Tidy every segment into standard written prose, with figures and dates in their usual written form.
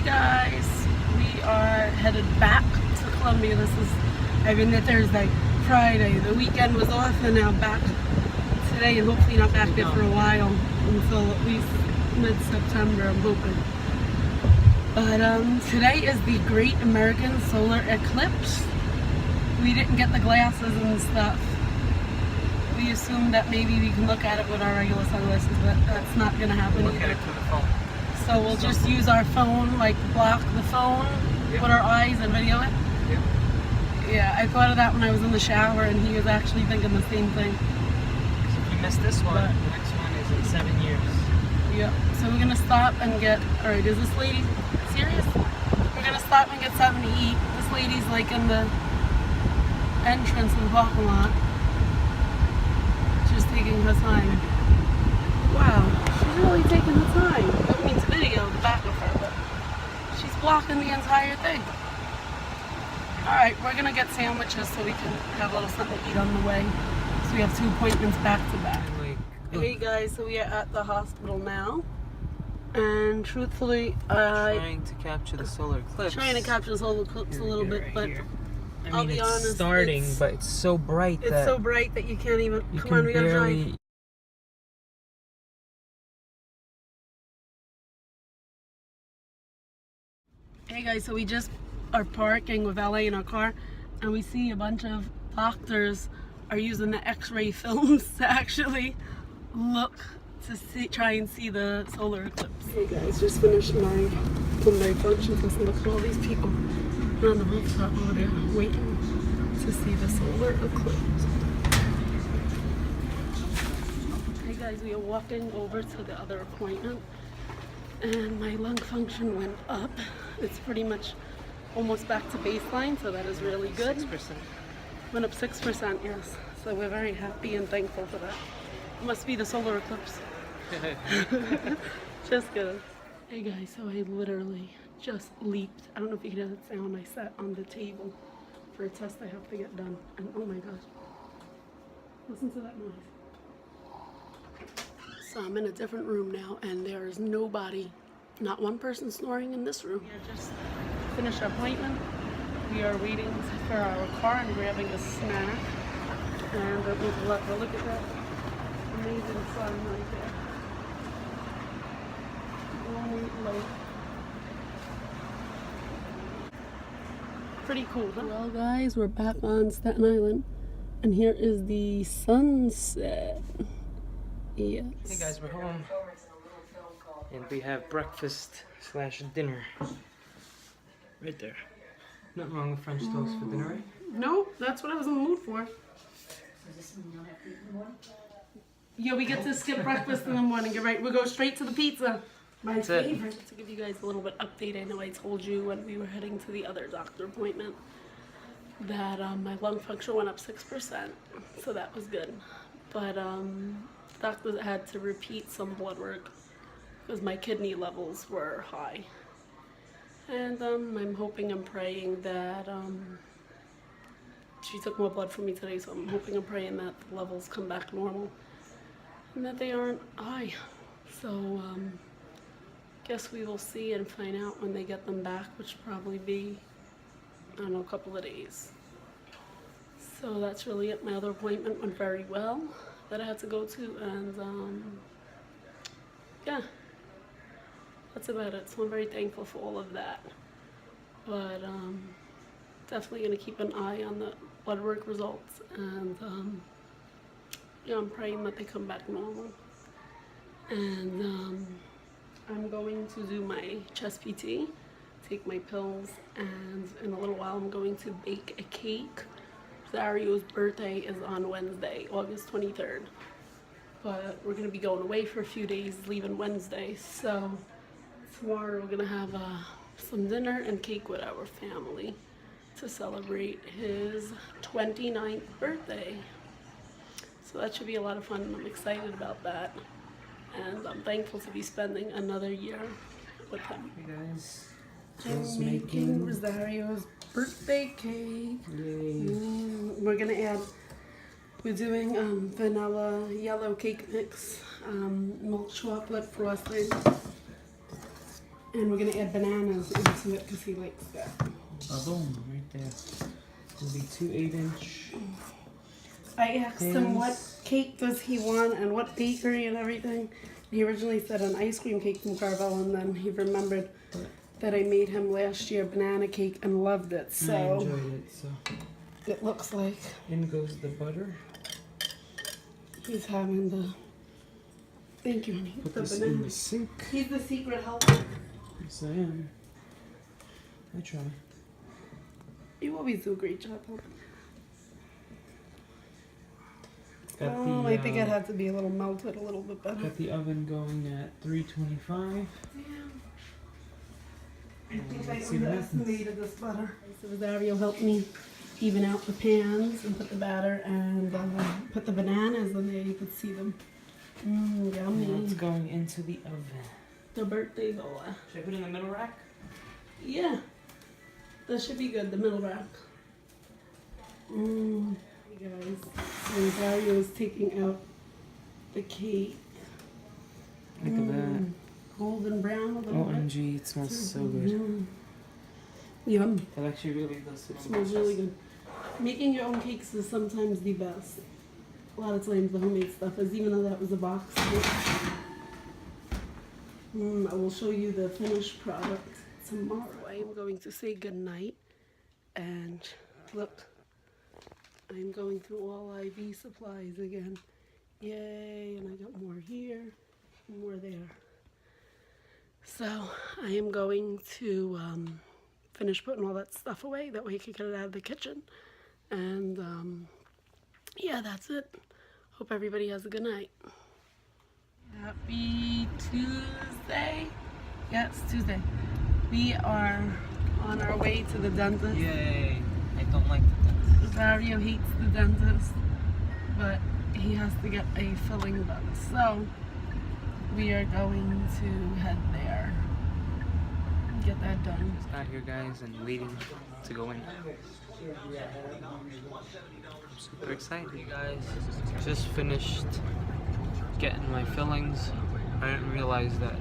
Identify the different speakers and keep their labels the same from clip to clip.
Speaker 1: Hey guys, we are headed back to Columbia. I've been there Thursday, Friday. The weekend was off and now back today, and hopefully not back there for a while until at least mid-September, I'm hoping. But today is the Great American Solar Eclipse. We didn't get the glasses and stuff. We assumed that maybe we can look at it with our regular sunglasses, but that's not going to happen
Speaker 2: Look
Speaker 1: either.
Speaker 2: at it through the phone.
Speaker 1: So we'll just use our phone, like block the phone with our eyes and video it.
Speaker 2: Yep.
Speaker 1: Yeah, I thought of that when I was in the shower, and he was actually thinking the same thing.
Speaker 2: So if you miss this one, the next one is in 7 years.
Speaker 1: Yep. So we're gonna stop and get. All right, is this lady serious? We're gonna stop and get something to eat. This lady's like in the entrance of the parking lot, just taking her time. Wow, she's really taking her time. I mean, to video the back of her, but she's blocking the entire thing. Alright, we're gonna get sandwiches so we can have a little something to eat on the way. So we have 2 appointments back to back. Hey guys, so we are at the hospital now. And truthfully,
Speaker 2: trying to capture the solar eclipse.
Speaker 1: Trying to capture the solar eclipse a little bit, but
Speaker 2: I
Speaker 1: I'll
Speaker 2: mean,
Speaker 1: be
Speaker 2: it's
Speaker 1: honest,
Speaker 2: starting, but it's so bright
Speaker 1: it's
Speaker 2: that
Speaker 1: so bright that you can't even.
Speaker 2: you
Speaker 1: Come on, we gotta
Speaker 2: barely
Speaker 1: drive. Hey guys, so we just are parking with LA in our car, and we see a bunch of doctors are using the X-ray films to actually look to see, try and see the solar eclipse. Hey guys, just finished my pulmonary function test, and look at all these people on the rooftop over there waiting to see the solar eclipse. Hey guys, we are walking over to the other appointment, and my lung function went up. It's pretty much almost back to baseline, so that is really good.
Speaker 2: 6%.
Speaker 1: Went up 6%, yes. So we're very happy and thankful for that. It must be the solar eclipse. Just kidding. Hey guys, so I literally just leaped. I don't know if you can hear that sound. I sat on the table for a test I have to get done. And oh my gosh. Listen to that noise. So I'm in a different room now, and there is nobody, not one person snoring in this room. We just finished our appointment. We are waiting for our car and grabbing a snack. And look at that amazing sun right there. Light. Pretty cool, huh? Well guys, we're back on Staten Island, and here is the sunset. Yes.
Speaker 2: Hey guys, we're home, and we have breakfast/dinner right there. Nothing wrong with French toast for dinner, right?
Speaker 1: No, that's what I was in the mood for. Yeah, we get to skip breakfast in the morning. You're right. We'll go straight to the pizza. My favorite. To give you guys a little bit update, I know I told you when we were heading to the other doctor appointment that my lung function went up 6%, so that was good. But doctor had to repeat some blood work because my kidney levels were high. And I'm hoping and praying that she took more blood from me today, so I'm hoping and praying that the levels come back normal and that they aren't high. So guess we will see and find out when they get them back, which will probably be, I don't know, a couple of days. So that's really it. My other appointment went very well that I had to go to, and yeah, that's about it. So I'm very thankful for all of that, but definitely gonna keep an eye on the blood work results, and yeah, I'm praying that they come back normal. And I'm going to do my chest PT, take my pills, and in a little while I'm going to bake a cake. Rosario's birthday is on Wednesday, August 23rd. But we're going to be going away for a few days, leaving Wednesday. So tomorrow we're going to have some dinner and cake with our family to celebrate his 29th birthday. So that should be a lot of fun, and I'm excited about that. And I'm thankful to be spending another year with him.
Speaker 2: Hey guys,
Speaker 1: I'm making Rosario's birthday cake. We're doing vanilla yellow cake mix, milk chocolate frosting, And we're gonna add bananas into it because he likes that.
Speaker 2: Boom, right there. It'll be 2 8-inch.
Speaker 1: I asked him what cake does he want and what bakery and everything. He originally said an ice cream cake from Carvel, and then he remembered that I made him last year banana cake and loved it. So
Speaker 2: I enjoyed it. So
Speaker 1: it looks like
Speaker 2: in goes the butter.
Speaker 1: he's having the. Thank you, honey.
Speaker 2: Put
Speaker 1: The
Speaker 2: this
Speaker 1: banana.
Speaker 2: in the sink.
Speaker 1: He's the secret helper.
Speaker 2: Yes, I am. I try.
Speaker 1: You always do a great job, helping.
Speaker 2: Got
Speaker 1: Oh,
Speaker 2: the,
Speaker 1: I think it had to be a little melted a little bit better.
Speaker 2: Got the oven going at 325.
Speaker 1: I think I
Speaker 2: Let's see what happens.
Speaker 1: underestimated this butter. So Rosario helped me even out the pans and put the batter and put the bananas in there. You could see them. Mmm, yummy.
Speaker 2: Now it's going into the oven.
Speaker 1: The birthday bowl.
Speaker 2: Should I put it in the middle rack?
Speaker 1: Yeah. That should be good, the middle rack. Mmm. Hey guys. So Rosario is taking out the cake.
Speaker 2: Look at that.
Speaker 1: Golden brown a little bit.
Speaker 2: OMG, it smells so good.
Speaker 1: Yum.
Speaker 2: It actually really does smell
Speaker 1: Smells really good. Making your own cakes is sometimes the best. A lot of times the homemade stuff is, even though that was a box. I will show you the finished product tomorrow. I am going to say goodnight. And look, I'm going through all IV supplies again. Yay, and I got more here, more there. So I am going to finish putting all that stuff away. That way I can get it out of the kitchen. And yeah, that's it. Hope everybody has a good night. Happy Tuesday. Yes, Tuesday. We are on our way to the dentist.
Speaker 2: Yay! I don't like the dentist.
Speaker 1: Rosario hates the dentist, but he has to get a filling done. So we are going to head there and get that done.
Speaker 2: It's not here, guys, and waiting to go in. I'm super excited, you guys. Just finished getting my fillings. I didn't realize that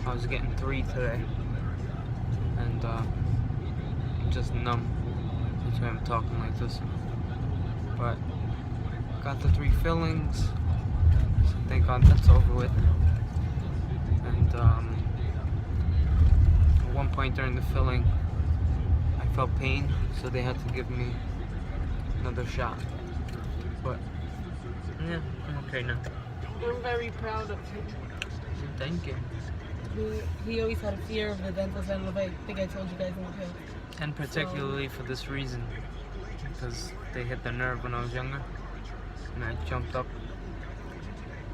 Speaker 2: I was getting 3 today, and I'm just numb. That's why I'm talking like this. But got the 3 fillings. So thank God that's over with. And at one point during the filling, I felt pain, so they had to give me another shot. But yeah, I'm okay now.
Speaker 1: I'm very proud of him.
Speaker 2: Thank you.
Speaker 1: He always had a fear of the dentist. I don't know if I think I told you guys in the past.
Speaker 2: And particularly for this reason, because they hit the nerve when I was younger, and I jumped up,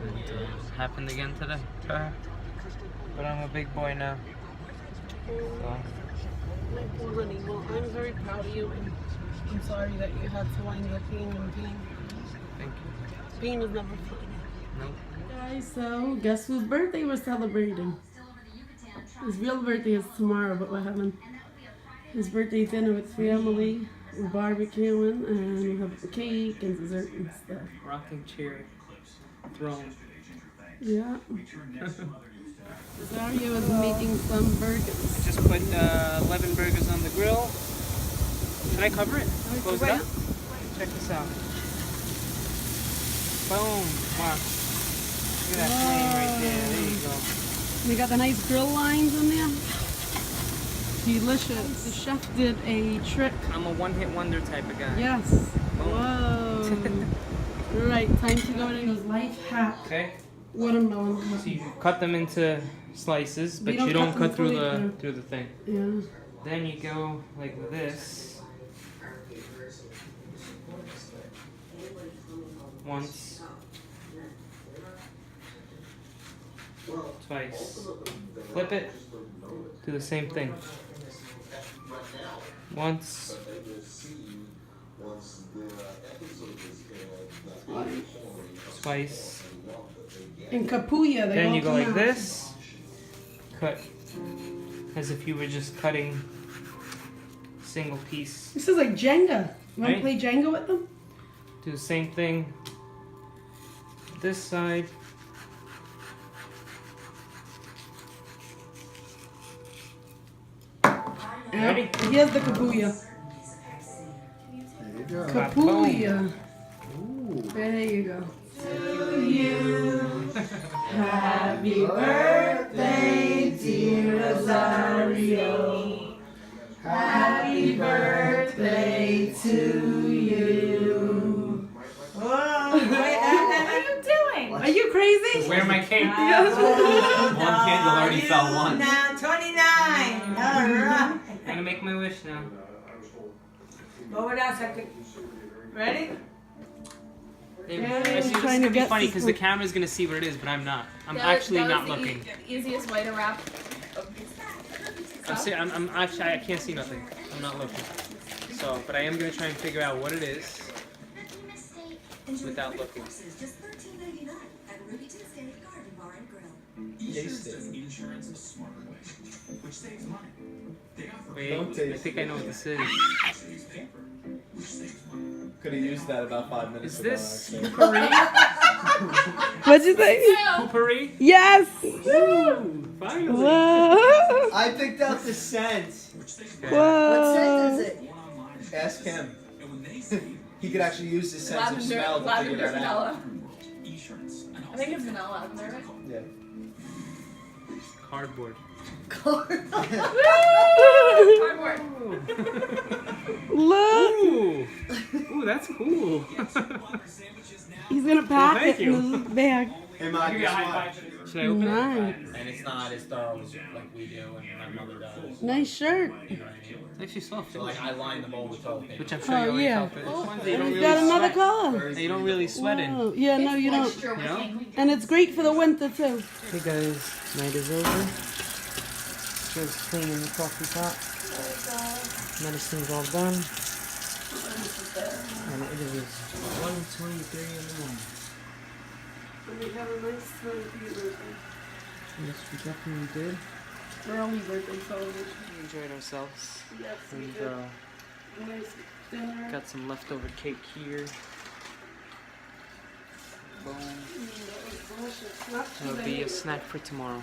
Speaker 2: and it happened again today. But I'm a big boy now. So.
Speaker 1: My poor honey. Well, I'm very proud of you, and I'm sorry that you had to wind up being in pain.
Speaker 2: Thank you.
Speaker 1: Pain is never fun.
Speaker 2: Nope.
Speaker 1: Guys, so guess whose birthday we're celebrating? His real birthday is tomorrow, but we're having his birthday dinner with family. We're barbecuing, and we have cake and dessert and stuff.
Speaker 2: Rocking chair, throne.
Speaker 1: Yeah. Rosario is making some burgers.
Speaker 2: Just put 11 burgers on the grill. Should I cover it? Close it up? Check this out. Boom. Wow. Look at that flame right there. There you go.
Speaker 1: We got the nice grill lines in there. Delicious. The chef did a trick.
Speaker 2: I'm a one-hit wonder type of guy.
Speaker 1: Yes. Whoa. Right, time to go to his life hack.
Speaker 2: Okay.
Speaker 1: Watermelon.
Speaker 2: So you cut them into slices, but
Speaker 1: don't
Speaker 2: you don't
Speaker 1: cut
Speaker 2: cut
Speaker 1: them
Speaker 2: through
Speaker 1: fully
Speaker 2: the through the thing.
Speaker 1: Yeah.
Speaker 2: Then you go like this. Once. Twice. Flip it. Do the same thing. Once. Twice.
Speaker 1: In Capuya, they
Speaker 2: Then
Speaker 1: all
Speaker 2: you go
Speaker 1: come
Speaker 2: like
Speaker 1: out.
Speaker 2: this. Cut. As if you were just cutting a single piece.
Speaker 1: This is like Jenga. You want
Speaker 2: Right?
Speaker 1: to play Jenga with them?
Speaker 2: Do the same thing. This side. Ready?
Speaker 1: Here's the kabuya.
Speaker 3: There you go.
Speaker 1: Kabuya.
Speaker 3: Ooh.
Speaker 1: There you go.
Speaker 4: Happy birthday, dear Rosario. Happy birthday to you. Whoa, what are you doing?
Speaker 1: Are you crazy?
Speaker 2: Where my cake?
Speaker 4: One
Speaker 2: candle already fell once.
Speaker 4: Now 29. All right.
Speaker 2: I'm gonna make my wish now.
Speaker 4: Over that second. Ready?
Speaker 2: See,
Speaker 1: I'm
Speaker 2: this is
Speaker 1: trying
Speaker 2: gonna
Speaker 1: to
Speaker 2: be
Speaker 1: get
Speaker 2: funny
Speaker 1: this
Speaker 2: because the camera's gonna see what it is, but I'm not. I'm
Speaker 5: That
Speaker 2: actually
Speaker 5: was
Speaker 2: not
Speaker 5: the
Speaker 2: looking.
Speaker 5: easiest way to wrap.
Speaker 2: I'm actually, I can't see nothing. I'm not looking. So, but I am gonna try and figure out what it is without looking.
Speaker 3: Taste it.
Speaker 2: Wait,
Speaker 3: Don't taste
Speaker 2: I think I know what this is.
Speaker 3: Could have used that about 5 minutes
Speaker 2: Is
Speaker 3: ago.
Speaker 2: this
Speaker 3: actually.
Speaker 2: potpourri?
Speaker 1: What'd you say?
Speaker 2: Potpourri?
Speaker 1: Yes.
Speaker 2: Woo! Finally.
Speaker 1: Whoa.
Speaker 3: I picked out the scent.
Speaker 1: Whoa.
Speaker 3: Ask him. He could actually use his sense of
Speaker 5: Lavender,
Speaker 3: smell to figure
Speaker 5: lavender,
Speaker 3: that out.
Speaker 5: vanilla. I think it's vanilla lavender, right?
Speaker 3: Yeah.
Speaker 2: Cardboard.
Speaker 5: Cardboard.
Speaker 1: Look.
Speaker 2: Ooh! Ooh, that's cool.
Speaker 1: He's gonna pack
Speaker 2: thank
Speaker 1: it
Speaker 2: you.
Speaker 1: in his bag.
Speaker 3: Hey, Mom, guess what?
Speaker 2: Should I open it?
Speaker 1: Nice.
Speaker 6: And it's not as thorough as like we do and my mother does.
Speaker 1: Nice shirt.
Speaker 6: You know what I mean?
Speaker 2: It's actually soft.
Speaker 6: So like I line the bowl with toilet paper.
Speaker 2: Which I'm sure
Speaker 1: Oh,
Speaker 2: you already
Speaker 1: yeah.
Speaker 2: felt it. It's ones that you
Speaker 1: And
Speaker 2: don't
Speaker 1: he's
Speaker 2: really
Speaker 1: got another
Speaker 2: sweat.
Speaker 1: color.
Speaker 2: That you don't really sweat in.
Speaker 1: Whoa. Yeah, no, you don't.
Speaker 5: Moisture
Speaker 2: You know?
Speaker 5: wicking.
Speaker 1: And it's great for the winter too.
Speaker 2: Hey guys, night is over. Just cleaning the coffee pot. Medicine's all done. And it is 1:23 in the morning.
Speaker 1: We have a nice time for your birthday.
Speaker 2: Yes, we definitely did.
Speaker 1: Early birthday celebration.
Speaker 2: We enjoyed ourselves.
Speaker 1: Yes, we
Speaker 2: And
Speaker 1: did. Nice dinner.
Speaker 2: got some leftover cake here. Boom.
Speaker 1: That was delicious. Not too
Speaker 2: That'll be
Speaker 1: many.
Speaker 2: a snack for tomorrow.